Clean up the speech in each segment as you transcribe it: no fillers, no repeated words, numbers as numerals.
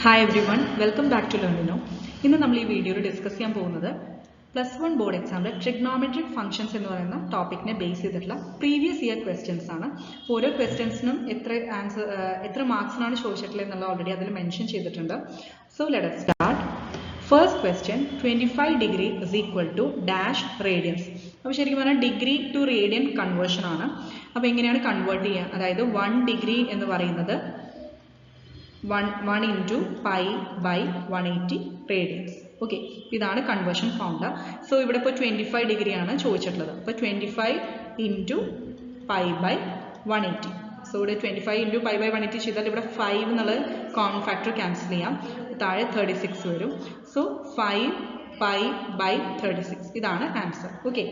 Hi everyone, welcome back to Learnino. ഇന്ന് നമ്മൾ ഈ വീഡിയോയിൽ ഡിസ്കസ് ചെയ്യാൻ പോകുന്നത് +1 ബോർഡ് എക്സാമിലെ ട്രിഗ്നോമെട്രിക് ഫംഗ്ഷൻസ് എന്ന് പറയുന്ന ടോപ്പിക്കിനെ ബേസ് ചെയ്തിട്ടുള്ള പ്രീവിയസ് ഇയർ ക്വസ്റ്റ്യൻസ് ആണ്. ഓരോ ക്വസ്റ്റ്യൻസിനും എത്ര മാർക്സിനാണ് ചോദിച്ചിട്ടുള്ളത് എന്നുള്ളത് ഓൾറെഡി അതിൽ മെൻഷൻ ചെയ്തിട്ടുണ്ട്. So let us start. First question 25 degree is equal to dash radians. അപ്പോൾ ശരിക്കും പറഞ്ഞാൽ ഡിഗ്രി ടു റേഡിയൻ കൺവേർഷൻ ആണ്. അപ്പോൾ എങ്ങനെയാണ് കൺവേർട്ട് ചെയ്യുക? അതായത് 1 ഡിഗ്രി എന്ന് പറയുന്നത് 1 into pi by 180 radians. Okay, ഇതാണ് കൺവേർഷൻ ഫോർമുല. സോ ഇവിടെ ഇപ്പോൾ 25 ഡിഗ്രി ആണ് ചോദിച്ചിട്ടുള്ളത്. അപ്പോൾ 25 into pi by 180. സോ ഇവിടെ 25 into pi by 180 ചെയ്താൽ ഇവിടെ 5 എന്നുള്ളത് കോമൺ ഫാക്ടർ ക്യാൻസൽ ചെയ്യാം. താഴെ 36 വരും. സോ 5 pi by 36 ഇതാണ് answer. Okay,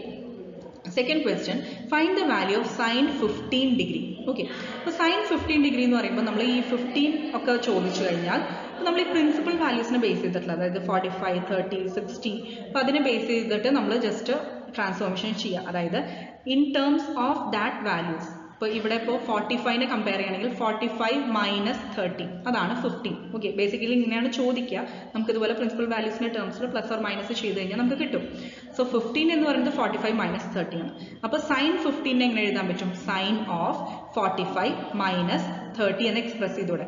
second question, find the value of sign 15 degree. Okay, അപ്പോൾ സൈൻ 15 ഡിഗ്രി എന്ന് പറയുമ്പോൾ നമ്മൾ ഈ 15 ഒക്കെ ചോദിച്ചു കഴിഞ്ഞാൽ നമ്മൾ ഈ പ്രിൻസിപ്പൽ വാല്യൂസിനെ ബേസ് ചെയ്തിട്ടുള്ള, അതായത് 45, 30, 60, അപ്പോൾ അതിനെ ബേസ് ചെയ്തിട്ട് നമ്മൾ ജസ്റ്റ് ട്രാൻസ്ഫോർമേഷൻ ചെയ്യുക. അതായത് in terms of that values. ഇപ്പോൾ ഇവിടെ ഇപ്പോൾ 45നെ കമ്പയർ ചെയ്യുകയാണെങ്കിൽ 45 മൈനസ് 30 അതാണ് 15. ഓക്കെ, ബേസിക്കലി ഇങ്ങനെയാണ് ചോദിക്കുക. നമുക്ക് ഇതുപോലെ പ്രിൻസിപ്പൽ വാല്യൂസിൻ്റെ ടേംസിൽ പ്ലസ് ഓർ മൈനസ് ചെയ്ത് കഴിഞ്ഞാൽ നമുക്ക് കിട്ടും. സോ 15 എന്ന് പറയുന്നത് 45 മൈനസ് 30 ആണ്. അപ്പോൾ സൈൻ 15 എങ്ങനെ എഴുതാൻ പറ്റും? സൈൻ ഓഫ് 45 മൈനസ് 30 എന്ന് എക്സ്പ്രസ് ചെയ്തൂടെ.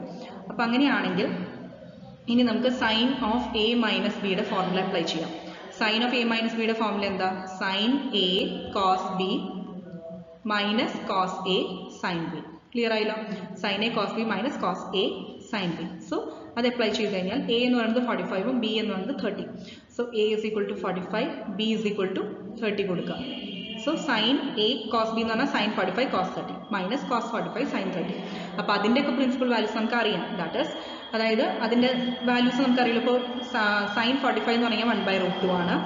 അപ്പോൾ അങ്ങനെയാണെങ്കിൽ ഇനി നമുക്ക് സൈൻ ഓഫ് എ മൈനസ് ബിയുടെ ഫോർമുല അപ്ലൈ ചെയ്യാം. സൈൻ ഓഫ് എ മൈനസ് ബിയുടെ ഫോർമുല എന്താ? Sine A cos B minus cos A sine B. Clear ആയല്ലോ? Sine A cos B minus cos A sine B. So അത് apply ചെയ്ത് കഴിഞ്ഞാൽ A എന്ന് പറയുന്നത് 45 ബി എന്ന് പറയുന്നത് 30. So A is equal to 45, B is equal to 30 കൊടുക്കുക. So sine A cos B എന്ന് പറഞ്ഞാൽ sine 45 cos 30 minus cos 45 sine 30. അപ്പോൾ അതിൻ്റെയൊക്കെ പ്രിൻസിപ്പൽ വാല്യൂസ് നമുക്ക് അറിയാം. ദാറ്റ് ഈസ്, അതായത് അതിൻ്റെ വാല്യൂസ് നമുക്കറിയില്ല. ഇപ്പോൾ സൈൻ 45 എന്ന് പറഞ്ഞാൽ 1/√2 ആണ്.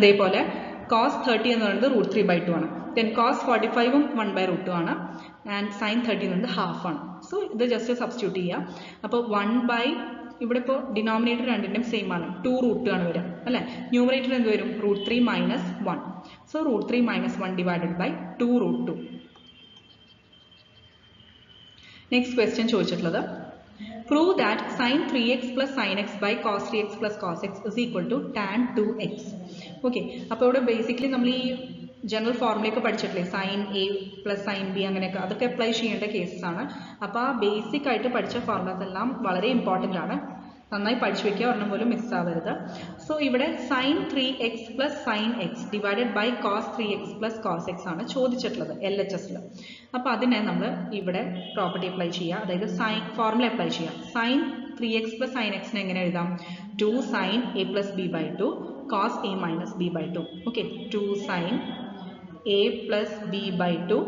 അതേപോലെ കോസ് 30 എന്ന് പറയുന്നത് √3/2 ആണ്. ദെൻ കോസ് 45ഉം 1/√2 ആണ്. ആൻഡ് സൈൻ 30 എന്ന് പറയുന്നത് ഹാഫ് ആണ്. സോ ഇത് ജസ്റ്റ് സബ്സ്റ്റിറ്റ്യൂട്ട് ചെയ്യാം. അപ്പോൾ ഇവിടെ ഇപ്പോൾ ഡിനോമിനേറ്റർ രണ്ടിൻ്റെയും സെയിം ആണ്, 2√2 ആണ് വരിക അല്ലേ. ന്യൂമറേറ്റർ എന്ത് വരും? √3 minus 1. So √3 minus 1 divided by 2√2. Next question ചോദിച്ചിട്ടുള്ളത്, prove that sin 3x plus sin x by cos 3x plus cos x is equal to tan 2x. Okay, അപ്പോൾ ഇവിടെ ബേസിക്കലി നമ്മൾ ഈ ജനറൽ ഫോർമുലയൊക്കെ പഠിച്ചിട്ടില്ലേ, sine A plus sine B അങ്ങനെയൊക്കെ, അതൊക്കെ apply ചെയ്യേണ്ട കേസസ് ആണ്. അപ്പോൾ ആ ബേസിക് ആയിട്ട് പഠിച്ച ഫോർമുലാസ് എല്ലാം വളരെ ഇമ്പോർട്ടൻ്റ് ആണ്. നന്നായി പഠിച്ചു വെക്കുക, ഒരെണ്ണം പോലും മിസ്സാവരുത്. സോ ഇവിടെ sine 3x plus sine X divided by cos 3x plus cos X ആണ് ചോദിച്ചിട്ടുള്ളത് LHSൽ. അപ്പോൾ അതിനെ നമ്മൾ ഇവിടെ പ്രോപ്പർട്ടി അപ്ലൈ ചെയ്യുക, അതായത് സൈൻ ഫോർമുല അപ്ലൈ ചെയ്യുക. സൈൻ 3x പ്ലസ് സൈൻ എക്സിനെ എങ്ങനെ എഴുതാം? 2 sine A plus B by 2 cos A minus B by 2. Okay, 2 sine A plus B by 2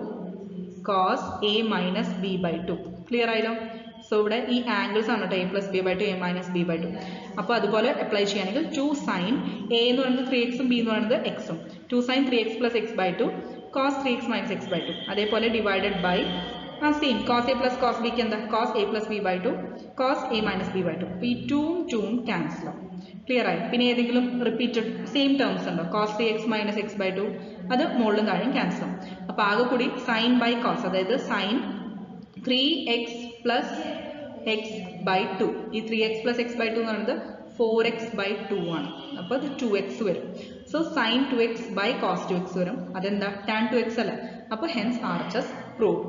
cos A minus B by 2. Clear ആയല്ലോ? So ഇവിടെ ഈ angles ആണ് കേട്ടോ, A plus B by 2 A minus B by 2. അപ്പോൾ അതുപോലെ apply ചെയ്യുകയാണെങ്കിൽ 2 sine A എന്ന് പറയുന്നത് 3x ബി എന്ന് പറയുന്നത് എക്സും, 2 sine 3x plus X by 2 cos 3x minus X by 2. അതേപോലെ divided by same cos A plus cos ബിക്ക് എന്താ? Cos A plus B by 2 cos A minus B by 2. അപ്പോൾ ഈ 2ഉം ക്യാൻസൽ ആവും. ക്ലിയർ ആയി? പിന്നെ ഏതെങ്കിലും റിപ്പീറ്റഡ് സെയിം ടേംസ് ഉണ്ടോ? Cos 3x minus X by 2 അത് മുകളിലും താഴെയും ക്യാൻസൽ ആവും. അപ്പോൾ ആകെ കൂടി സൈൻ ബൈ കോസ്, അതായത് sine 3x plus X by 2. ഈ 3x പ്ലസ് എക്സ് ബൈ 2 എന്ന് പറയുന്നത് 4x ബൈ 2 ആണ്. അപ്പോൾ അത് 2x വരും. So sine 2x by cos 2x വരും. അതെന്താ? ടാൻ 2x അല്ലേ. അപ്പോൾ hence RHS prove.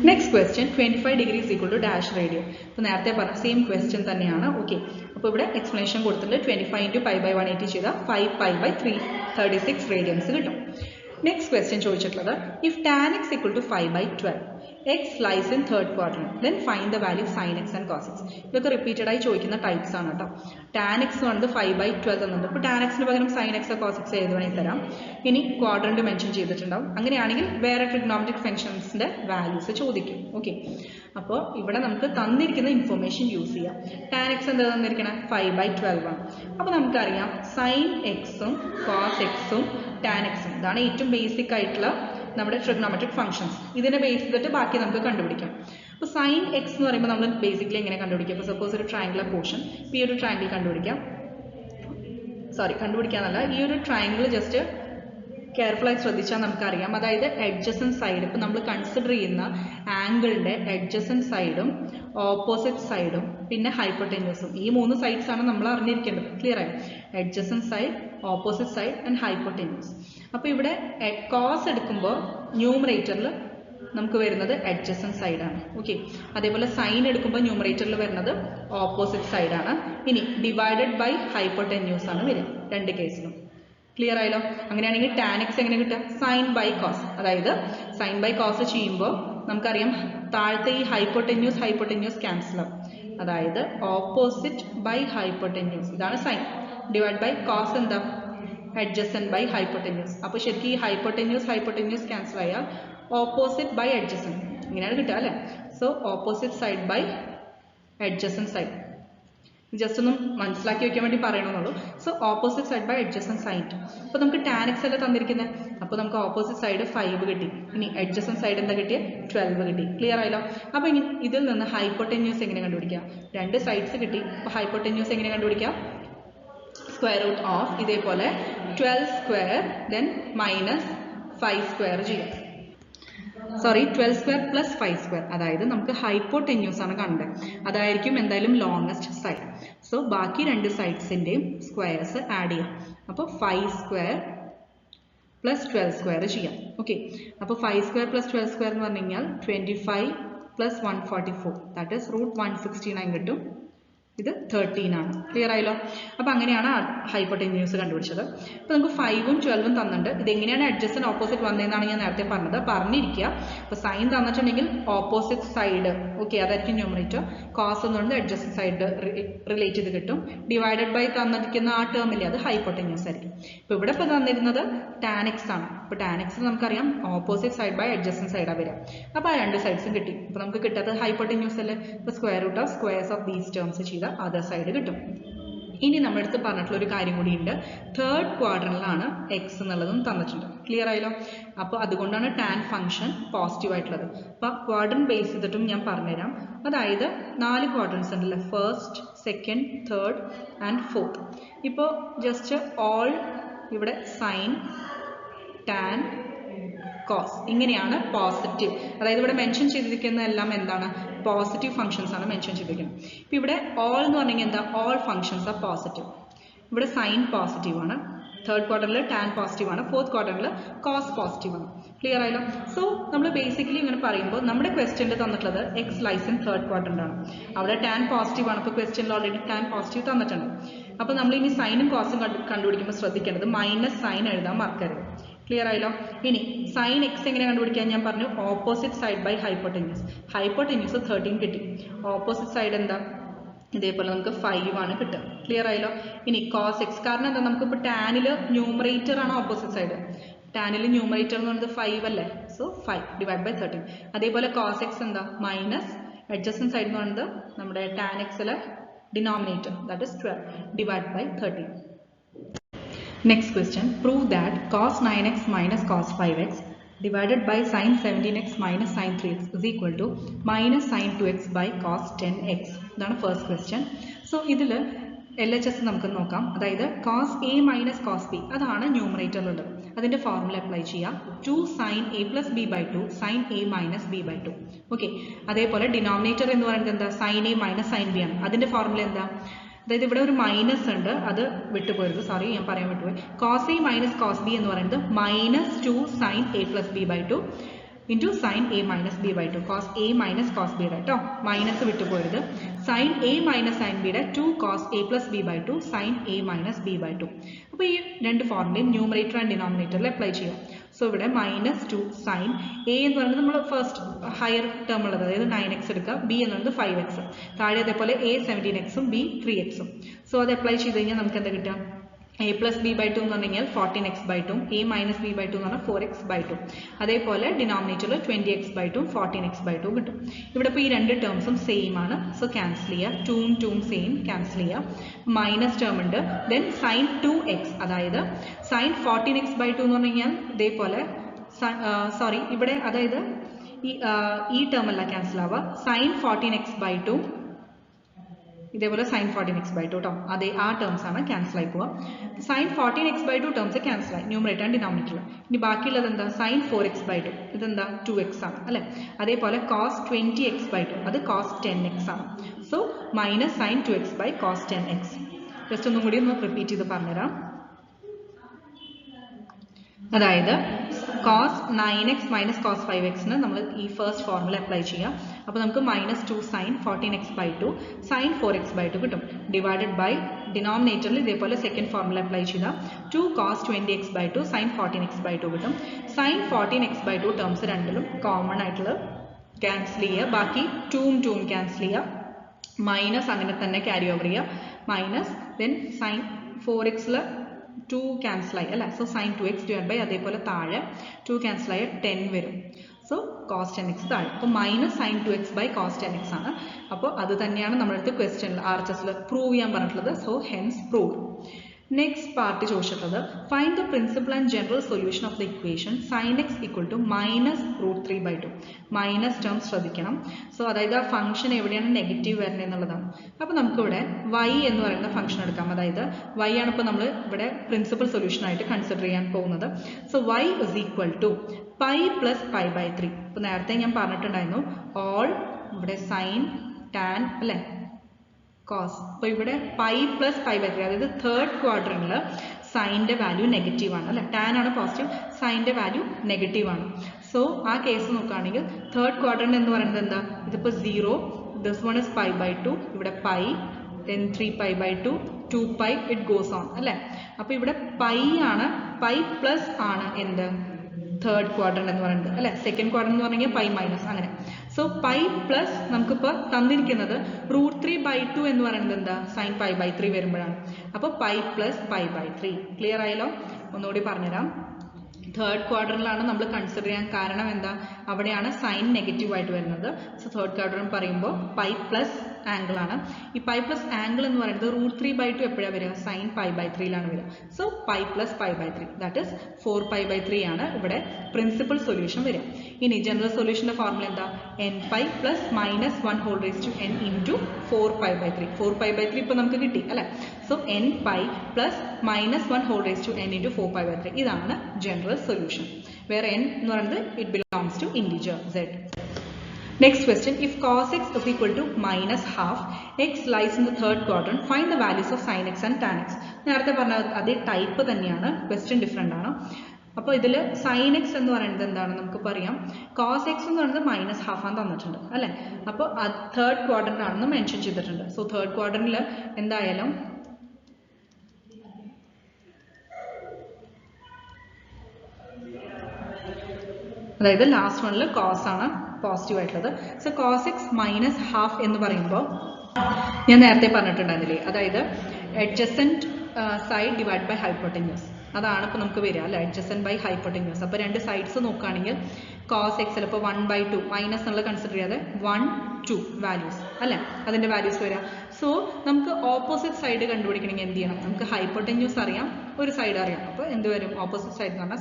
Next question, 25 degree is equal to dash radian. അപ്പോൾ നേരത്തെ പറഞ്ഞ സെയിം ക്വസ്റ്റ്യൻ തന്നെയാണ്. ഓക്കെ, അപ്പോൾ ഇവിടെ എക്സ്പ്ലനേഷൻ കൊടുത്തിട്ട് 25 into pi by 180 ചെയ്താൽ 5 pi by 336 റേഡിയൻസ് കിട്ടും. നെക്സ്റ്റ് ക്വസ്റ്റ്യൻ ചോദിച്ചിട്ടുള്ളത്, if tan x equal to 5 by 12 x lies in third quadrant, then find the value of sin x and cos x. ഇതൊക്കെ repeated ആയി ചോദിക്കുന്ന types ആണ് കേട്ടോ. Tan X വന്നത് 5 by 12 എന്നുണ്ട്. അപ്പോൾ ടാൻ എക്സിന് പകരം സൈൻ എക്സ് കോസ് എക്സ് ഏത് വേണമെങ്കിൽ തരാം. ഇനി ക്വാഡ്രന്റ് മെൻഷൻ ചെയ്തിട്ടുണ്ടാവും. അങ്ങനെയാണെങ്കിൽ വേറെ ട്രിഗ്നോമെട്രിക് ഫംഗ്ഷൻസിന്റെ വാല്യൂസ് ചോദിക്കും. ഓക്കെ, അപ്പോൾ ഇവിടെ നമുക്ക് തന്നിരിക്കുന്ന ഇൻഫർമേഷൻ യൂസ് ചെയ്യാം. ടാൻ എക്സ് എന്താ തന്നിരിക്കണം? 5 by 12 ആണ്. അപ്പോൾ നമുക്കറിയാം സൈൻ എക്സും കോസ് എക്സും ടാൻ എക്സും, ഇതാണ് ഏറ്റവും ബേസിക് ആയിട്ടുള്ള നമ്മുടെ ട്രിഗ്നോമെട്രിക് ഫംഗ്ഷൻസ്. ഇതിനെ ബേസ് ചെയ്തിട്ട് ബാക്കി നമുക്ക് കണ്ടുപിടിക്കാം. അപ്പോൾ സൈൻ എക്സ് എന്ന് പറയുമ്പോൾ നമ്മൾ ബേസിക്കലി എങ്ങനെ കണ്ടുപിടിക്കാം? ഇപ്പോൾ സപ്പോസ് ഒരു ട്രയാംഗുലർ പോർഷൻ, ഈ ഒരു ട്രയാംഗിൾ കണ്ടുപിടിക്കാന്നല്ല, ഈ ഒരു ട്രയാംഗിൾ ജസ്റ്റ് കെയർഫുൾ ആയി ശ്രദ്ധിച്ചാൽ നമുക്കറിയാം. അതായത് adjacent സൈഡ് ഇപ്പൊ നമ്മൾ കൺസിഡർ ചെയ്യുന്ന ആംഗിളിന്റെ adjacent സൈഡും ഓപ്പോസിറ്റ് സൈഡും പിന്നെ ഹൈപ്പോട്ടന്യൂസും, ഈ 3 സൈഡ്സ് ആണ് നമ്മൾ അറിഞ്ഞിരിക്കേണ്ടത്. ക്ലിയർ ആയി? adjacent side, opposite side and hypotenuse. അപ്പൊ ഇവിടെ cos എടുക്കുമ്പോൾ ന്യൂമറേറ്ററിൽ നമുക്ക് വരുന്നത് adjacent സൈഡ് ആണ്. ഓക്കെ, അതേപോലെ സൈൻ എടുക്കുമ്പോൾ ന്യൂമറേറ്ററിൽ വരുന്നത് ഓപ്പോസിറ്റ് സൈഡ് ആണ്. ഇനി ഡിവൈഡഡ് ബൈ ഹൈപ്പോട്ടന്യൂസ് ആണ് വരിക രണ്ട് കേസിലും. ക്ലിയർ ആയല്ലോ? അങ്ങനെയാണെങ്കിൽ tan x എങ്ങനെ കിട്ടുക? Sine by cos. അതായത് സൈൻ ബൈ കോസ് ചെയ്യുമ്പോൾ നമുക്കറിയാം താഴത്തെ ഈ ഹൈപ്പോട്ടന്യൂസ് ക്യാൻസൽ ആവും. അതായത് ഓപ്പോസിറ്റ് ബൈ ഹൈപ്പോട്ടന്യൂസ്, ഇതാണ് സൈൻ. ഡിവൈഡ് ബൈ കോസ് എന്താ? adjacent by hypotenuse. അപ്പോൾ ശരിക്കും ഈ ഹൈപ്പോട്ടന്യൂസ് ക്യാൻസൽ ആയാൽ ഓപ്പോസിറ്റ് ബൈ adjacent ഇങ്ങനെയാണ് കിട്ടുക അല്ലേ? So opposite side by adjacent side. Just ഒന്ന് മനസ്സിലാക്കി വെക്കാൻ വേണ്ടി പറയണമെന്നുള്ളൂ. So opposite side by adjacent side. അപ്പോൾ നമുക്ക് tan x അല്ലേ തന്നിരിക്കുന്നത്, അപ്പോൾ നമുക്ക് ഓപ്പോസിറ്റ് സൈഡ് 5 കിട്ടി. ഇനി adjacent സൈഡ് എന്താ കിട്ടിയ? 12 കിട്ടി. ക്ലിയർ ആയല്ലോ? അപ്പോൾ ഇനി ഇതിൽ നിന്ന് ഹൈപ്പോട്ടന്യൂസ് എങ്ങനെ കണ്ടുപിടിക്കാം? രണ്ട് സൈഡ്സ് കിട്ടി. അപ്പോൾ ഹൈപ്പോട്ടന്യൂസ് എങ്ങനെ കണ്ടുപിടിക്കാം? സ്ക്വയർ റൂട്ട് ഓഫ് ഇതേപോലെ 12 സ്ക്വയർ ദെൻ മൈനസ് 5 സ്ക്വയർ ചെയ്യാം. Sorry 12 square plus 5 square. അതായത് നമുക്ക് ഹൈപ്പോട്ടന്യൂസ് ആണ് കണ്ടത്, അതായിരിക്കും എന്തായാലും ലോങ്സ്റ്റ് സൈഡ്. സോ ബാക്കി രണ്ട് സൈഡ്സിൻ്റെയും സ്ക്വയർസ് ആഡ് ചെയ്യാം. അപ്പോൾ 5 സ്ക്വയർ പ്ലസ് 12 സ്ക്വയർ ചെയ്യാം. ഓക്കെ, അപ്പോൾ 5 സ്ക്വയർ പ്ലസ് 12 സ്ക്വയർ എന്ന് പറഞ്ഞു കഴിഞ്ഞാൽ 25 പ്ലസ് 144 ദാറ്റ് ഈസ് റൂട്ട് 169 കിട്ടും. ഇത് 13 ആണ്. ക്ലിയർ ആയല്ലോ? അപ്പോൾ അങ്ങനെയാണ് ഹൈപ്പോട്ടന്യൂസ് കണ്ടുപിടിച്ചത്. അപ്പോൾ നമുക്ക് 5ഉം 12ഉം തന്നിട്ടുണ്ട്. ഇതെങ്ങനെയാണ് adjacent ഓപ്പോസിറ്റ് വന്നതെന്നാണ് ഞാൻ നേരത്തെ പറഞ്ഞത്, പറഞ്ഞിരിക്കുക. അപ്പോൾ സൈൻ തന്നിട്ടുണ്ടെങ്കിൽ ഓപ്പോസിറ്റ് സൈഡ്, ഓക്കെ, അതായിരിക്കും ന്യൂമറേറ്റർ. കോസ് എന്ന് പറയുന്നത് adjacent സൈഡ് റിലേറ്റ് ചെയ്ത് കിട്ടും. ഡിവൈഡഡ് ബൈ തന്നിരിക്കുന്ന ആ ടേമില്ലേ, അത് ഹൈപ്പോട്ടന്യൂസ് ആയിരിക്കും. ഇപ്പോൾ ഇവിടെ ഇപ്പോൾ തന്നിരുന്നത് tan x ആണ്. അപ്പോൾ tan x നമുക്കറിയാം ഓപ്പോസിറ്റ് സൈഡ് ബൈ adjacent സൈഡാണ് വരിക. അപ്പോൾ ആ രണ്ട് സൈഡ്സും കിട്ടി. അപ്പോൾ നമുക്ക് കിട്ടാത്തത് ഹൈപ്പോട്ടന്യൂസ് അല്ലേ? ഇപ്പോൾ square root of squares of these terms ചെയ്ത അതർ സൈഡ് കിട്ടും. ഇനി നമ്മുടെ അടുത്ത് പറഞ്ഞിട്ടുള്ള ഒരു കാര്യം കൂടിയുണ്ട്. തേർഡ് ക്വാഡ്രന്റിലാണ് എക്സ് എന്നുള്ളതും തന്നിട്ടുണ്ട്. ക്ലിയർ ആയല്ലോ? അപ്പോൾ അതുകൊണ്ടാണ് ടാൻ ഫംഗ്ഷൻ പോസിറ്റീവ് ആയിട്ടുള്ളത്. അപ്പോൾ ക്വാഡ്രന്റ് ബേസ് ചെയ്തിട്ടും ഞാൻ പറഞ്ഞുതരാം. അതായത് 4 ക്വാഡ്രന്റ്സ് ഉണ്ടല്ലോ, first, second, third and fourth. ഇപ്പോൾ ജസ്റ്റ് ഓൾ ഇവിടെ സൈൻ, ടാൻ, കോസ് ഇങ്ങനെയാണ് പോസിറ്റീവ്. അതായത് ഇവിടെ മെൻഷൻ ചെയ്തിരിക്കുന്ന എല്ലാം എന്താണ്? പോസിറ്റീവ് ഫംഗ്ഷൻസ് ആണ് മെൻഷൻ ചെയ്തിരിക്കുന്നത്. ഇപ്പം ഇവിടെ ഓൾ എന്ന് പറഞ്ഞെങ്കിൽ എന്താ? All functions are positive. ഇവിടെ സൈൻ പോസിറ്റീവ് ആണ്, തേർഡ് ക്വാർട്ടറിൽ ടാൻ പോസിറ്റീവ് ആണ്, ഫോർത്ത് ക്വാർട്ടറിൽ കോസ് പോസിറ്റീവ് ആണ്. ക്ലിയർ ആയല്ലോ? സോ നമ്മൾ ബേസിക്കലി ഇങ്ങനെ പറയുമ്പോൾ നമ്മുടെ ക്വസ്റ്റ്യനിൽ തന്നിട്ടുള്ളത് എക്സ് ലൈസ് ഇൻ തേർഡ് ക്വാർട്ടറിൽ ആണ്. അവിടെ ടാൻ പോസിറ്റീവ് ആണ്. ഇപ്പോൾ ക്വസ്റ്റ്യനിൽ ഓൾറെഡി ടാൻ പോസിറ്റീവ് തന്നിട്ടുണ്ട്. അപ്പോൾ നമ്മൾ ഇനി സൈനും കോസും കണ്ടുപിടിക്കുമ്പോൾ ശ്രദ്ധിക്കേണ്ടത് മൈനസ് സൈൻ എഴുതാൻ മറക്കരുത്. ക്ലിയർ ആയല്ലോ? ഇനി സൈൻ എക്സ് എങ്ങനെ കണ്ടുപിടിക്കാൻ ഞാൻ പറഞ്ഞു? Opposite side by hypotenuse. Hypotenuse 13 കിട്ടി. ഓപ്പോസിറ്റ് സൈഡ് എന്താ? ഇതേപോലെ നമുക്ക് 5 ആണ് കിട്ടുക. ക്ലിയർ ആയല്ലോ? ഇനി കോസ് എക്സ്, കാരണം എന്താ? നമുക്കിപ്പോൾ ടാനിൽ ന്യൂമറേറ്റർ ആണ് ഓപ്പോസിറ്റ് സൈഡ്. ടാനിൽ ന്യൂമറേറ്റർ എന്ന് പറയുന്നത് 5 അല്ലേ? So 5 divide by 13. അതേപോലെ കോസ് എക്സ് എന്താ? മൈനസ് adjacent സൈഡ് എന്ന് പറയുന്നത് നമ്മുടെ ടാൻ എക്സിലെ denominator that is 12 divide by 13. Next question, prove that cos 9x minus cos 5x divided by sin 17x minus sin 3x is equal to minus sin 2x by cos 10x. ഇതാണ് first question. So ഇതിൽ LHS നമുക്ക് നോക്കാം. അതായത് cos a minus cos b അതാണ് ന്യൂമറേറ്ററിലുള്ളത്. അതിൻ്റെ formula apply ചെയ്യാം. 2 sin a plus b by 2 sin a minus b by 2. Okay, അതേപോലെ denominator എന്ന് പറയുന്നത് എന്താ? sin a minus sin b ആണ്. അതിൻ്റെ ഫോർമുല എന്താ? അതായത് ഇവിടെ ഒരു മൈനസ് ഉണ്ട്, അത് വിട്ടുപോയത്, സോറി ഞാൻ പറയാൻ വിട്ടുപോയി. Cos A minus cos B എന്ന് പറയുന്നത് minus 2 sine A plus B by 2 into sine A minus B by 2. Cos A minus cos ബിയുടെ കേട്ടോ, മൈനസ് വിട്ടുപോയത്. സൈൻ എ മൈനസ് സൈൻ ബിയുടെ 2 cos A plus B by 2 sine A minus B by 2. അപ്പോൾ ഈ രണ്ട് ഫോർമുലയും numerator and ഡിനോമിനേറ്ററിൽ apply ചെയ്യാം. സോ ഇവിടെ മൈനസ് 2 സൈൻ എ എന്ന് പറയുന്നത് നമ്മൾ ഫസ്റ്റ് ഹയർ ടേം ഉള്ളത്, അതായത് 9x എടുക്കുക. ബി എന്ന് പറയുന്നത് 5x. താഴെ അതേപോലെ A 17x B 3x. So അത് അപ്ലൈ ചെയ്ത് കഴിഞ്ഞാൽ നമുക്ക് എന്താ കിട്ടുക? a പ്ലസ് ബി ബൈ 2 എന്ന് പറഞ്ഞു കഴിഞ്ഞാൽ 14x by 2, A minus B by 2 എന്ന് പറഞ്ഞാൽ 4x ബൈ 2. അതേപോലെ ഡിനോമിനേറ്ററിൽ 20x ബൈ 2 14x ബൈ 2 കിട്ടും. ഇവിടെ ഇപ്പോൾ ഈ രണ്ട് ടേംസും സെയിം ആണ്. സോ ക്യാൻസൽ ചെയ്യുക. 2ഉം 2ഉം സെയിം, ക്യാൻസൽ ചെയ്യുക. മൈനസ് ടേം ഉണ്ട്. ദെൻ സൈൻ 2x, അതായത് സൈൻ 14x ബൈ 2 എന്ന് പറഞ്ഞു കഴിഞ്ഞാൽ ഇതേപോലെ സോറി ഇവിടെ അതായത് ഈ ടേം അല്ല ക്യാൻസൽ ആവുക. സൈൻ 14x ബൈ 2 ഇതേപോലെ sin 14x/2 കേട്ടോ. അതേ ആ ടേംസ് ആണ് ക്യാൻസൽ ആയി പോവുക. sin 14x/2 ടേംസ് ക്യാൻസൽ ആയി, ന്യൂമറേറ്റർ ആൻഡ് ഡിനോമിനേറ്റർ. ഇനി ബാക്കിയുള്ളത് എന്താ? sin 4x/2 ഇതെന്താ 2x ആണ് അല്ലേ. അതേപോലെ cos 20x/2 അത് cos 10x ആണ്. So minus sin 2x cos 10x. Just ഒന്നും കൂടി ഒന്ന് റിപ്പീറ്റ് ചെയ്ത് പറഞ്ഞുതരാം. അതായത് cos 9x minus cos 5x നമ്മൾ ഈ ഫസ്റ്റ് ഫോർമുല അപ്ലൈ ചെയ്യാം. അപ്പോൾ നമുക്ക് -2 sin 14x/2 sin 4x/2 കിട്ടും. ഡിവൈഡഡ് ബൈ ഡിനോമിനേറ്ററിൽ ഇതേപോലെ സെക്കൻഡ് ഫോർമുല അപ്ലൈ ചെയ്താൽ 2 cos 20x/2 sin 14x/2 കിട്ടും. sin 14x/2 ടേംസ് രണ്ടിലും കോമൺ ആയിട്ടുള്ള ക്യാൻസൽ ചെയ്യുക. ബാക്കി 2ഉം ക്യാൻസൽ ചെയ്യുക. മൈനസ് അങ്ങനെ തന്നെ ക്യാരി ഓവർ ചെയ്യുക. Minus then sin 4x 2 cancel ആയി അല്ലേ. So sin 2x divide by അതേപോലെ താഴെ 2 ക്യാൻസൽ ആയ 10 വരും. സോ cos 10x താഴെ. അപ്പോൾ minus sin 2x cos 10x ആണ്. അപ്പോൾ അത് തന്നെയാണ് നമ്മുടെ അടുത്ത് ക്വസ്റ്റ്യനിൽ RHSൽ പ്രൂവ് ചെയ്യാൻ പറഞ്ഞിട്ടുള്ളത്. So hence prove. Next part ചോദിച്ചിട്ടുള്ളത് find the principal and general solution of the equation sin x = -√3/2. Minus term ശ്രദ്ധിക്കണം. സോ അതായത് ആ ഫംഗ്ഷൻ എവിടെയാണ് നെഗറ്റീവ് വരുന്നത് എന്നുള്ളതാണ്. അപ്പോൾ നമുക്കിവിടെ y എന്ന് പറയുന്ന ഫംഗ്ഷൻ എടുക്കാം. അതായത് y ആണ് ഇപ്പോൾ നമ്മൾ ഇവിടെ പ്രിൻസിപ്പൽ സൊല്യൂഷൻ ആയിട്ട് കൺസിഡർ ചെയ്യാൻ പോകുന്നത്. So y = π + π/3. ഇപ്പോൾ നേരത്തെ ഞാൻ പറഞ്ഞിട്ടുണ്ടായിരുന്നു ഓൾ ഇവിടെ സൈൻ ടാൻ അല്ലേ cos. അപ്പോൾ ഇവിടെ പൈ പ്ലസ് π/3 അതായത് തേർഡ് ക്വാഡ്രന്റിൽ സൈൻ്റെ വാല്യൂ നെഗറ്റീവ് ആണ് അല്ലേ. ടാൻ ആണ് പോസിറ്റീവ്, സൈൻ്റെ വാല്യൂ നെഗറ്റീവ് ആണ്. സോ ആ കേസ് നോക്കുകയാണെങ്കിൽ തേർഡ് ക്വാഡ്രന്റ് എന്ന് പറയുന്നത് എന്താ? ഇതിപ്പോൾ 0, ദിസ് വൺ ഇസ് π/2, ഇവിടെ pi, then 3π/2, 2π, it goes on അല്ലേ. അപ്പോൾ ഇവിടെ പൈ ആണ്, പൈ പ്ലസ് ആണ് എന്ത് തേർഡ് ക്വാഡ്രന്റ് എന്ന് പറയുന്നത് അല്ലേ. സെക്കൻഡ് ക്വാഡ്രന്റ് എന്ന് പറഞ്ഞാൽ പൈ മൈനസ് അങ്ങനെ. സോ പൈ പ്ലസ് നമുക്കിപ്പോൾ തന്നിരിക്കുന്നത് √3/2 എന്ന് പറയുന്നത് എന്താ? sin π/3 വരുമ്പോഴാണ്. അപ്പോൾ പൈ പ്ലസ് π/3. ക്ലിയർ ആയല്ലോ? ഒന്നുകൂടി പറഞ്ഞുതരാം. തേർഡ് ക്വാഡ്രന്റിലാണ് നമ്മൾ കൺസിഡർ ചെയ്യാൻ കാരണം എന്താ? അവിടെയാണ് സൈൻ നെഗറ്റീവ് ആയിട്ട് വരുന്നത്. സോ തേർഡ് ക്വാഡ്രന്റ് പറയുമ്പോൾ പൈ പ്ലസ് ആംഗിൾ ആണ്. ഈ പൈ പ്ലസ് ആംഗിൾ എന്ന് പറയുന്നത് √3/2 എപ്പോഴാണ് വരിക? സൈൻ π/3ലാണ് വരിക. So pi plus π/3 that is 4π/3 ആണ് ഇവിടെ പ്രിൻസിപ്പൽ സൊല്യൂഷൻ വരിക. ഇനി ജനറൽ സൊല്യൂഷന്റെ ഫോർമുല എന്താ? nπ + -1/n × 4π/3. 4π/3 ഇപ്പോൾ നമുക്ക് കിട്ടി അല്ലേ. സോ nπ + -1/n × 4π/3 ഇതാണ് ജനറൽ സൊല്യൂഷൻ. വേറെ n എന്ന് പറയുന്നത് it belongs to integer z. Next question, if cos x is equal to -half, x lies in the third quadrant, find the values of sin x and tan x. നേരത്തെ പറഞ്ഞ അതേ type തന്നെയാണ്, question different ആണ്. അപ്പോൾ ഇതിൽ sin x എന്ന് പറയുന്നത് എന്താണ് നമുക്ക് പറയാം. cos x എന്ന് പറയുന്നത് -half ആണ് തന്നിട്ടുണ്ട് അല്ലേ. അപ്പോൾ തേർഡ് ക്വാഡ്രന്റ് ആണെന്ന് മെൻഷൻ ചെയ്തിട്ടുണ്ട്. സോ തേർഡ് ക്വാഡ്രന്റിൽ എന്തായാലും അതായത് ലാസ്റ്റ് വണ്ണിൽ കോസ് ആണ് പോസിറ്റീവ് ആയിട്ടുള്ളത്. സോ cos x -half എന്ന് പറയുമ്പോൾ ഞാൻ നേരത്തെ പറഞ്ഞിട്ടുണ്ടായിരുന്നില്ലേ, അതായത് adjacent side divided by hypotenuse അതാണ് ഇപ്പോൾ നമുക്ക് വരിക അല്ലേ. adjacent by hypotenuse. അപ്പോൾ രണ്ട് സൈഡ്സ് നോക്കുകയാണെങ്കിൽ cos x ചിലപ്പോൾ 1/2 മൈനസ് എന്നുള്ള കൺസിഡർ ചെയ്യാതെ 1, 2 വാല്യൂസ് അല്ലേ, അതിൻ്റെ വാല്യൂസ് വരിക. സോ നമുക്ക് ഓപ്പോസിറ്റ് സൈഡ് കണ്ടുപിടിക്കണമെങ്കിൽ എന്ത് ചെയ്യണം? നമുക്ക് ഹൈപ്പോടെന്യൂസ് അറിയാം, ഒരു സൈഡ് അറിയാം. അപ്പോൾ എന്ത് വരും? ഓപ്പോസിറ്റ് സൈഡ് എന്ന് പറഞ്ഞാൽ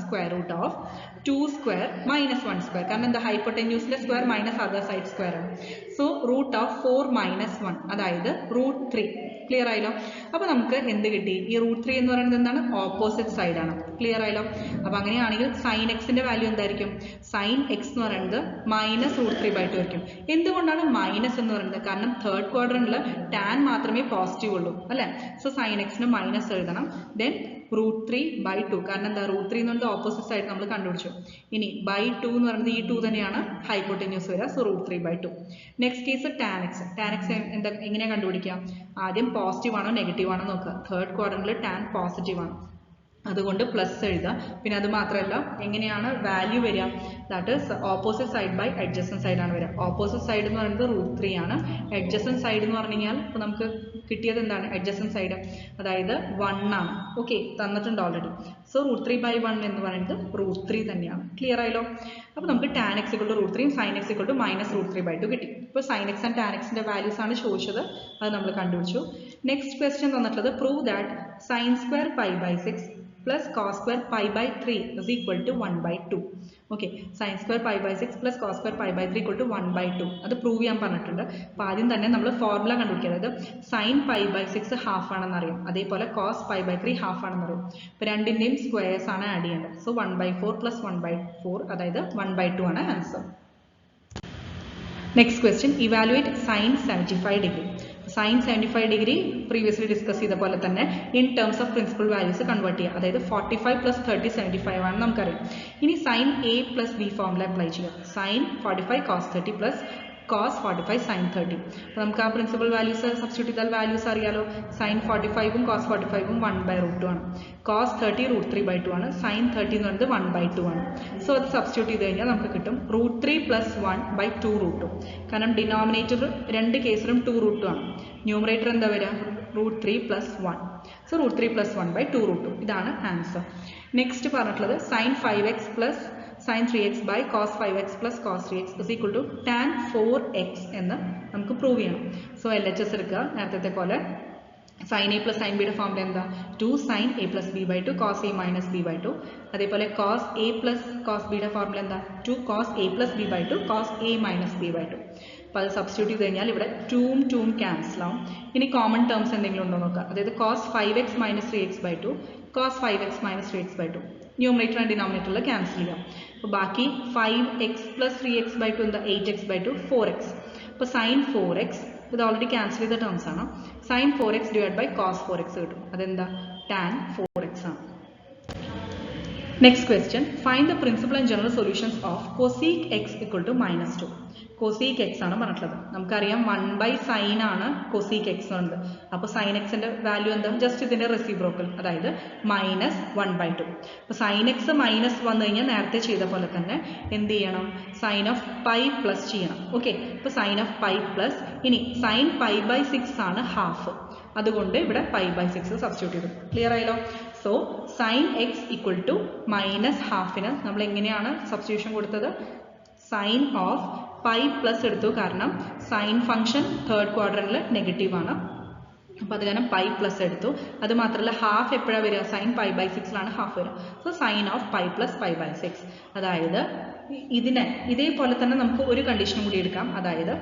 √2² - 1². കാരണം എന്താ? ഹൈപ്പോടെന്യൂസിലെ square minus other side square ആണ്. സോ √4 - 1 അതായത് √3. ക്ലിയർ ആയല്ലോ? അപ്പോൾ നമുക്ക് എന്ത് കിട്ടി? ഈ √3 എന്ന് പറയുന്നത് എന്താണ്? ഓപ്പോസിറ്റ് സൈഡ് ആണ്. ക്ലിയർ ആയല്ലോ? അപ്പോൾ അങ്ങനെയാണെങ്കിൽ സൈൻ എക്സിന്റെ വാല്യൂ എന്തായിരിക്കും? സൈൻ എക്സ് എന്ന് പറയുന്നത് -√3/2 ആയിരിക്കും. എന്തുകൊണ്ടാണ് മൈനസ് എന്ന് പറയുന്നത്? കാരണം തേർഡ് ക്വാഡ്രന്റിൽ ടാൻ മാത്രമേ പോസിറ്റീവ് ഉള്ളൂ അല്ലേ. സോ സൈൻ എക്സിന് മൈനസ് എഴുതണം. ദെൻ √3/2 കാരണം എന്താ? √3 എന്ന് പറയുന്നത് ഓപ്പോസിറ്റ് സൈഡ് നമ്മൾ കണ്ടുപിടിച്ചു. ഇനി /2 എന്ന് പറയുന്നത് ഈ 2 തന്നെയാണ് ഹൈപ്പോടെന്യൂസ് വരിക. So √3/2. Next case tan X. Tan X എന്താ എങ്ങനെയാണ് കണ്ടുപിടിക്കുക? ആദ്യം പോസിറ്റീവ് ആണോ നെഗറ്റീവ് ആണോ നോക്കുക. തേർഡ് ക്വാഡ്രന്റിൽ ടാൻ പോസിറ്റീവ് ആണ്, അതുകൊണ്ട് പ്ലസ് എഴുതുക. പിന്നെ അത് മാത്രമല്ല എങ്ങനെയാണ് വാല്യൂ വരിക? That is opposite side by adjacent side ആണ് വരിക. ഓപ്പോസിറ്റ് സൈഡ് എന്ന് പറയുന്നത് √3 ആണ്. അഡ്ജസൻറ്റ് സൈഡ് എന്ന് പറഞ്ഞു കഴിഞ്ഞാൽ ഇപ്പോൾ നമുക്ക് കിട്ടിയത് എന്താണ്? അഡ്ജസൻറ്റ് സൈഡ് അതായത് 1 ആണ്. ഓക്കെ, തന്നിട്ടുണ്ട് ഓൾറെഡി. സോ √3/1 എന്ന് പറയുന്നത് √3 തന്നെയാണ്. ക്ലിയർ ആയല്ലോ? അപ്പോൾ നമുക്ക് tan x = √3 sin x = -√3/2 കിട്ടി. ഇപ്പോൾ sin x ആൻഡ് tan xന്റെ വാല്യൂസ് ആണ് ചോദിച്ചത്, അത് നമ്മൾ കണ്ടുപിടിച്ചു. നെക്സ്റ്റ് ക്വസ്റ്റ്യൻ തന്നിട്ടുള്ളത് prove that sin² π/6 plus cos square pi by 3 is equal to 1 by 2. Okay, sin square pi by 6 plus cos square pi by 3 equal to 1 by 2. അത് prove ചെയ്യാൻ പറഞ്ഞിട്ടുണ്ട്. അപ്പോൾ ആദ്യം തന്നെ നമ്മൾ ഫോർമുല കണ്ടുപിടിക്കുക. അതായത് sin pi by 6 ഹാഫ് ആണെന്ന് അറിയാം, അതേപോലെ cos pi by 3 ഹാഫ് ആണെന്ന് അറിയാം. അപ്പോൾ രണ്ടിൻ്റെയും സ്ക്വയർസ് ആണ് ആഡ് ചെയ്യേണ്ടത്. സോ 1 by 4 plus 1 by 4 അതായത് 1 by 2 ആണ് answer. Next question, evaluate sin 75 degree. Sin 75 degree previously discuss ചെയ്ത പോലെ തന്നെ in terms of principal values convert ചെയ്യുക. അതായത് 45 plus 30 75 ആണ് നമുക്കറിയാം. ഇനി sin a plus b formula apply ചെയ്യുക. sin 45 cos 30 plus cos 45 sin 30. അപ്പോൾ നമുക്ക് ആ പ്രിൻസിപ്പൽ വാല്യൂസ് സബ്സ്റ്റിറ്റ്യൂട്ട് ചെയ്താൽ വാല്യൂസ് അറിയാലോ. sin 45ഉം cos 45ഉം 1 by root 2 ആണ്. cos 30 root 3 by 2 ആണ്. sin 30 എന്ന് പറയുന്നത് 1 by 2 ആണ്. സോ അത് സബ്സ്റ്റിറ്റ്യൂട്ട് ചെയ്ത് കഴിഞ്ഞാൽ നമുക്ക് കിട്ടും root 3 plus 1 by 2 root 2. കാരണം ഡിനോമിനേറ്റർ രണ്ട് കേസിലും 2 root 2 ആണ്. ന്യൂമറേറ്റർ എന്താ വരിക? root 3 plus 1. So root 3 plus 1 by 2 root 2. ഇതാണ് ആൻസർ. നെക്സ്റ്റ് പറഞ്ഞിട്ടുള്ളത് sin 5x plus sin 3x by cos 5x plus cos 3x is equal to tan 4x എന്ന് നമുക്ക് പ്രൂവ് ചെയ്യണം. സോ LHS എടുക്കുക. നേരത്തെ പോലെ sin a plus sin b യുടെ formula എന്താ? 2 sin a plus b by 2 cos a minus b by 2. അതേപോലെ cos a plus cos b യുടെ ഫോർമുല എന്താ? 2 cos a plus b by 2 cos a minus b by 2. അപ്പോൾ അത് substitute ചെയ്ത് കഴിഞ്ഞാൽ ഇവിടെ 2ഉം 2ഉം ക്യാൻസൽ ആവും. ഇനി കോമൺ ടേംസ് എന്തെങ്കിലും ഉണ്ടോ നോക്കുക. അതായത് cos 5x minus 3x by 2 cos 5x minus 3x by 2. Numerator and ഡിനോമിനേറ്ററിൽ ക്യാൻസൽ ചെയ്യാം. അപ്പോൾ ബാക്കി 5x plus 3x by 2 എന്താ? 8x by 2 4x. അപ്പോൾ sin 4x ഇത് ഓൾറെഡി ക്യാൻസൽ ചെയ്ത ടേംസ് ആണ്. sin 4x divide by cos 4x കിട്ടും. അതെന്താ? tan 4x ആണ്. Next question, find the principal and general solutions of cosec x equal to -2. cosec x ആണ് പറഞ്ഞിട്ടുള്ളത്. നമുക്കറിയാം 1 by sin ആണ് cosec x എന്നുള്ളത്. അപ്പോൾ sin x ന്റെ വാല്യൂ എന്താ? ജസ്റ്റ് ഇതിന്റെ റെസിപ്രോക്കൽ, അതായത് -1/2. അപ്പോൾ sin x മൈനസ് വന്നു കഴിഞ്ഞാൽ നേരത്തെ ചെയ്ത പോലെ തന്നെ എന്ത് ചെയ്യണം? sin of pi പ്ലസ് ചെയ്യണം. ഓക്കെ, അപ്പോൾ sin of pi പ്ലസ്, ഇനി sin pi by 6 ആണ് ഹാഫ്, അതുകൊണ്ട് ഇവിടെ pi by 6 സബ്സ്റ്റിറ്റ്യൂട്ട് ചെയ്തു. ക്ലിയർ ആയല്ലോ? So sin x equal to -1/2 നമ്മൾ എങ്ങനെയാണ് സബ്സ്റ്റിറ്റ്യൂഷൻ കൊടുത്തത്? sin of pi പ്ലസ് എടുത്തു, കാരണം സൈൻ ഫംഗ്ഷൻ തേർഡ് ക്വാഡ്രന്റിൽ നെഗറ്റീവ് ആണ്. അപ്പോൾ അത് കാരണം പൈ പ്ലസ് എടുത്തു. അത് മാത്രമല്ല ഹാഫ് എപ്പോഴാണ് വരിക? sin pi by 6ലാണ് ഹാഫ് വരിക. So sin of pi plus pi by 6. അതായത് ഇതിനെ ഇതേപോലെ തന്നെ നമുക്ക് ഒരു കണ്ടീഷനും കൂടി എടുക്കാം. അതായത്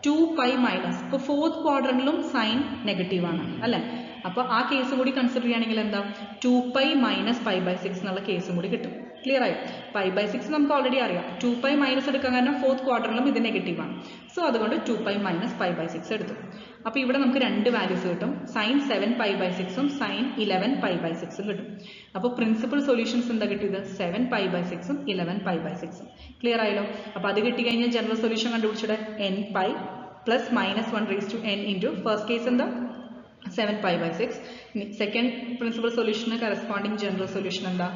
2π മൈനസ്, ഇപ്പോൾ ഫോർത്ത് ക്വാഡ്രന്റിലും സൈൻ നെഗറ്റീവ് ആണ് അല്ലേ? അപ്പോൾ ആ കേസും കൂടി കൺസിഡർ ചെയ്യുകയാണെങ്കിൽ എന്താ? 2π minus pi by 6 എന്നുള്ള കേസും കൂടി കിട്ടും. ക്ലിയർ ആയി? pi by 6 നമുക്ക് ഓൾറെഡി അറിയാം. 2π മൈനസ് എടുക്കാൻ കാരണം ഫോർത്ത് ക്വാർട്ടറിലും ഇത് നെഗറ്റീവ് ആണ്. സോ അതുകൊണ്ട് 2π minus pi by 6 എടുത്തു. അപ്പോൾ ഇവിടെ നമുക്ക് രണ്ട് വാല്യൂസ് കിട്ടും. sin 7π by 6ഉം sin 11π by 6ഉം കിട്ടും. അപ്പോൾ പ്രിൻസിപ്പൽ സൊല്യൂഷൻസ് എന്താ കിട്ടിയത്? 7π by 6ഉം 11π by 6ഉം. ക്ലിയർ ആയല്ലോ? അപ്പോൾ അത് കിട്ടിക്കഴിഞ്ഞാൽ ജനറൽ സൊല്യൂഷൻ കണ്ടുപിടിച്ചിട്ട് nπ plus -1 raised to n into first case എന്താ? 7π by 6. സെക്കൻഡ് പ്രിൻസിപ്പൽ സൊല്യൂഷന് കറസ്പോണ്ടിങ് ജനറൽ സൊല്യൂഷൻ എന്താ?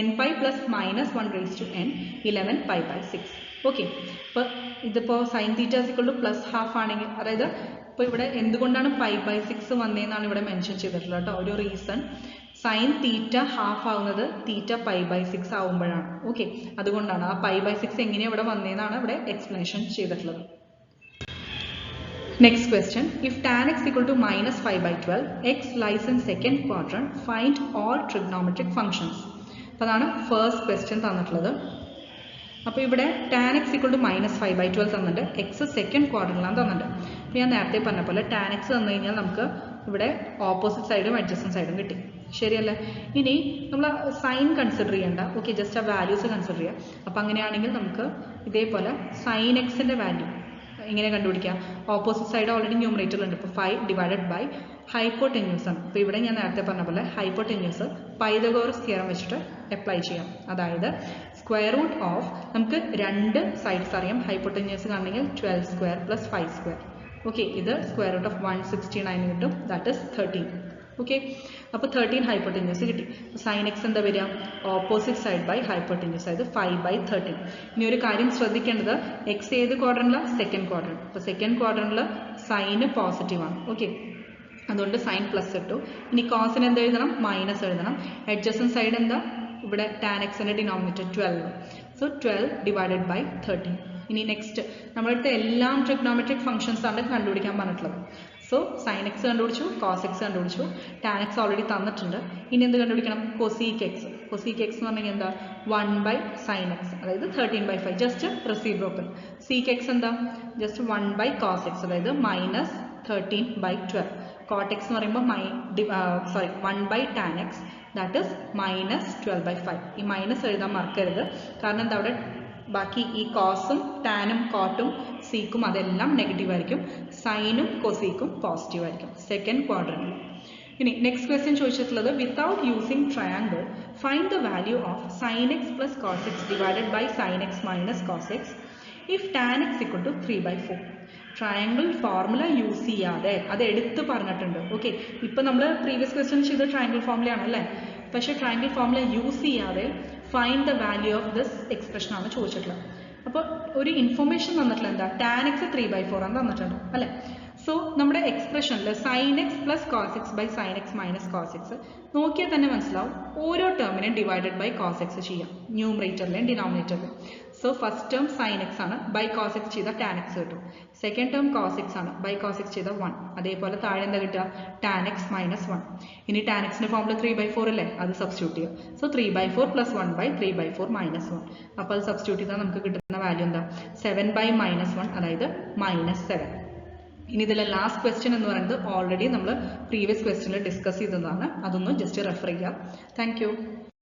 nπ plus -1 raised to n 11π by 6. Okay, അപ്പോൾ ഇതിപ്പോൾ സൈൻ തീറ്റ ഈക്വൽ ടു +1/2 ആണെങ്കിൽ, അതായത് ഇപ്പോൾ ഇവിടെ എന്തുകൊണ്ടാണ് pi by 6 വന്നതെന്നാണ് ഇവിടെ മെൻഷൻ ചെയ്തിട്ടുള്ളത് കേട്ടോ. ഒരു റീസൺ, സൈൻ തീറ്റ ഹാഫ് ആവുന്നത് തീറ്റ pi by 6 ആവുമ്പോഴാണ്. ഓക്കെ, അതുകൊണ്ടാണ് ആ pi by 6 എങ്ങനെയാണ് ഇവിടെ വന്നതെന്നാണ് ഇവിടെ എക്സ്പ്ലനേഷൻ ചെയ്തിട്ടുള്ളത്. Next question, if tan x equal to -5 by 12, x lies in second quadrant, find all trigonometric functions. അപ്പോൾ അതാണ് ഫസ്റ്റ് ക്വസ്റ്റ്യൻ തന്നിട്ടുള്ളത്. അപ്പോൾ ഇവിടെ tan x equal to -5 by 12 തന്നിട്ട് x സെക്കൻഡ് ക്വാഡ്രന്റിലാണ് തന്നിട്ട്. അപ്പോൾ ഞാൻ നേരത്തെ പറഞ്ഞ പോലെ tan x തന്നു കഴിഞ്ഞാൽ നമുക്ക് ഇവിടെ ഓപ്പോസിറ്റ് സൈഡും അഡ്ജസ്റ്റന്റ് സൈഡും കിട്ടി. ശരിയല്ലേ? ഇനി നമ്മൾ സൈൻ കൺസിഡർ ചെയ്യേണ്ട. ഓക്കെ, ജസ്റ്റ് ആ വാല്യൂസ് കൺസിഡർ ചെയ്യാം. അപ്പോൾ അങ്ങനെയാണെങ്കിൽ നമുക്ക് ഇതേപോലെ sin x-ന്റെ വാല്യൂ ഇങ്ങനെ കണ്ടുപിടിക്കാം. ഓപ്പോസിറ്റ് സൈഡ് ഓൾറെഡി ന്യൂമറേറ്ററിലുണ്ട്. ഇപ്പോൾ 5 ഡിവൈഡഡ് ബൈ ഹൈപ്പോടെന്യൂസ് ആണ്. അപ്പോൾ ഇവിടെ ഞാൻ നേരത്തെ പറഞ്ഞ പോലെ ഹൈപ്പോടെന്യൂസ് പൈതഗോറസ് തിയറം വെച്ചിട്ട് അപ്ലൈ ചെയ്യാം. അതായത് സ്ക്വയർ റൂട്ട് ഓഫ്, നമുക്ക് രണ്ട് സൈഡ്സ് അറിയാം. ഹൈപ്പോടെന്യൂസ് കാണണമെങ്കിൽ 12 സ്ക്വയർ പ്ലസ് 5 സ്ക്വയർ. ഓക്കെ, ഇത് സ്ക്വയർ റൂട്ട് ഓഫ് 169 കിട്ടും. That is 13. ഓക്കെ, അപ്പോൾ 13 ഹൈപ്പോടെന്യൂസ് കിട്ടി. സൈൻ എക്സ് എന്താ വരിക? ഓപ്പോസിറ്റ് സൈഡ് ബൈ ഹൈപ്പോടെന്യൂസ്, അതായത് 5 by 13. ഇനി ഒരു കാര്യം ശ്രദ്ധിക്കേണ്ടത്, എക്സ് ഏത് ക്വാഡ്രന്റിലാണ്? Second quadrant. അപ്പോൾ സെക്കൻഡ് ക്വാഡ്രന്റിൽ സൈന് പോസിറ്റീവ് ആണ്. ഓക്കെ, അതുകൊണ്ട് സൈൻ പ്ലസ് ഇട്ടു. ഇനി കോസിന് എന്ത് എഴുതണം? മൈനസ് എഴുതണം. അഡ്ജസന്റ് സൈഡ് എന്താ? ഇവിടെ ടാൻ എക്സിന്റെ ഡിനോമിനേറ്റർ 12. So 12 divided by 13. ഇനി നെക്സ്റ്റ് നമ്മളടുത്ത് എല്ലാം ട്രിഗ്നോമെട്രിക് ഫംഗ്ഷൻസ് ആണ് കണ്ടുപിടിക്കാൻ പറഞ്ഞിട്ടുള്ളത്. സോ സൈൻ എക്സ് കണ്ടുപിടിച്ചു, കോസ് എക്സ് കണ്ടുപിടിച്ചു, ടാൻ എക്സ് ഓൾറെഡി തന്നിട്ടുണ്ട്. ഇനി എന്ത് കണ്ടുപിടിക്കണം? Cosec X. കൊസീക്ക് എക്സ് എന്ന് പറഞ്ഞാൽ എന്താ? 1/sin x, അതായത് 13/5, ജസ്റ്റ് റെസിപ്രോക്കൽ. സീക്ക് എക്സ് എന്താ? ജസ്റ്റ് 1/cos x, അതായത് -13/12. കോട്ട് എക്സ് എന്ന് പറയുമ്പോൾ 1/tan x, ദാറ്റ് ഇസ് -12/5. ഈ മൈനസ് എഴുതാൻ മറക്കരുത്, കാരണം എന്താ അവിടെ ബാക്കി ഈ കോസും ടാനും കോട്ടും സീക്കും അതെല്ലാം നെഗറ്റീവ് ആയിരിക്കും, സൈനും കൊസീക്കും പോസിറ്റീവ് ആയിരിക്കും സെക്കൻഡ് ക്വാഡ്രന്റിൽ. ഇനി നെക്സ്റ്റ് ക്വസ്റ്റ്യൻ ചോദിച്ചിട്ടുള്ളത് without using triangle find the value of sine X plus cos X divided by sine X minus cos X if tan X equal to 3/4. Triangle formula use ചെയ്യാതെ അത് എടുത്ത് പറഞ്ഞിട്ടുണ്ട്. ഓക്കെ, ഇപ്പം നമ്മൾ പ്രീവിയസ് ക്വസ്റ്റ്യൻ ചെയ്ത triangle ഫോർമുലയാണ് അല്ലേ, പക്ഷേ ട്രയാങ്കിൾ ഫോർമുല യൂസ് ചെയ്യാതെ find the value of this expression ആണ് ചോദിച്ചിട്ടുള്ളത്. അപ്പോൾ ഒരു ഇൻഫോർമേഷൻ തന്നിട്ടില്ല, എന്താ? ടാൻ എക്സ് 3/4 ആണ് തന്നിട്ടുണ്ട് അല്ലേ. സോ നമ്മുടെ എക്സ്പ്രഷനിൽ sine X plus cos x by sine X minus cos x നോക്കിയാൽ തന്നെ മനസ്സിലാവും, ഓരോ ടേമിനെയും ഡിവൈഡഡ് ബൈ കോസ് എക്സ് ചെയ്യാം, ന്യൂമറേറ്ററിലെയും ഡിനോമിനേറ്ററിലും. So first term sine x ആണ്, ബൈ കോസ് എക്സ് ചെയ്താൽ ടാൻ എക്സ് കിട്ടും. സെക്കൻഡ് ടേം കോസ് എക്സ് ആണ്, ബൈ കോസ് എക്സ് ചെയ്താൽ 1. അതേപോലെ താഴെ എന്താ കിട്ടുക? Tan x minus 1. ഇനി ടാൻ എക്സിന്റെ ഫോമിൽ 3/4 അല്ലേ, അത് സബ്സ്റ്റിറ്റ്യൂട്ട് ചെയ്യുക. So 3/4 plus 1/3/4 minus 1. അപ്പോൾ അത് സബ്സ്റ്റിറ്റ്യൂട്ട് ചെയ്താൽ നമുക്ക് കിട്ടുന്ന വാല്യൂ എന്താ? 7/-1, അതായത് -7. ഇനി ഇതിലെ ലാസ്റ്റ് ക്വസ്റ്റ്യൻ എന്ന് പറയുന്നത് ഓൾറെഡി നമ്മൾ പ്രീവിയസ് ക്വസ്റ്റ്യനിൽ ഡിസ്കസ് ചെയ്തതാണ്, അതൊന്ന് ജസ്റ്റ് റെഫർ ചെയ്യുക. Thank you.